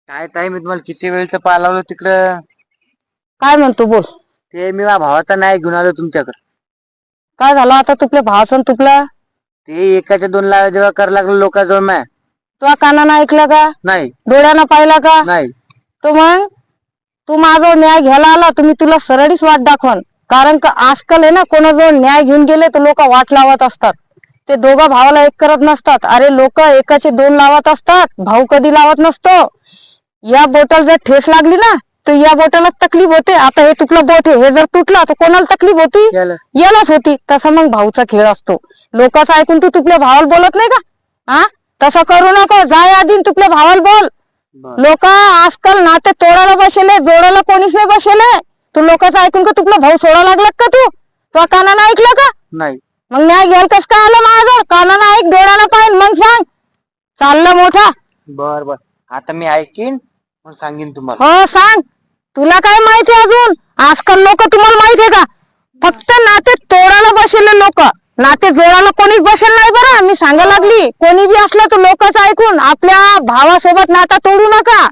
काय ताई मी तुम्हाला किती वेळचं पाहिलं तिकडं. काय म्हणतो बोल. ते मी माझ्या भावाचा नाही घेऊन आलो तुमच्याकडे. काय झालं आता तुपल्या भावासन तुपला? ते एकाच्या 2 लाख जेव्हा कर लागलं लोकांजवळ माय तुझ्या कानानं ऐकलं का? नाही डोळ्यानं पाहिला का? नाही. तो मग तू माझा न्याय घ्यायला आला तुम्ही तुला सरळीच वाट दाखवन. कारण का आजकाल आहे ना कोणाजवळ न्याय घेऊन गेले तर लोक वाट लावत असतात. ते दोघा भावाला एक करत नसतात. अरे लोक एकाचे 2 लावत असतात, भाऊ कधी लावत नसतो. या बोटाला जर ठेस लागली ना तर या बोटाला तकलीफ होते. आता हे तुटलं बोट आहे, हे जर तुटलं तर कोणाला तकलीफ होती? यालाच होती. तसं मग भाऊचा खेळ असतो. लोकांचं ऐकून तू तुपल्या भावाला बोलत नाही का? हा तसं करू नको. जाय आधी तुपल्या भावाला बोल. लोक आजकाल नाते तोडायला बसेले, जोडायला कोणीच नाही बसेले. तू लोकांचं ऐकून का तुपला भाऊ सोडा लागला का? तू कानानं ऐकलं का? नाही. मग न्याय घ्याल कस काय आलं माझं? कानानं ऐक, डोळ्यानं पाहिन, मग सांग. चाललं मोठा. बर बर आता मी ऐकीन मग सांगेन तुम्हाला. हो सांग. तुला काय माहिती अजून? आजकाल लोक तुम्हाला माहितीये का? फक्त नाते तोडायला बसेले लोक, नाते जोडायला कोणीच बसेल नाही. बरं मी सांगायला लागली, कोणी बी असलं तर लोकांचं ऐकून आपल्या भावासोबत नाता तोडू नका.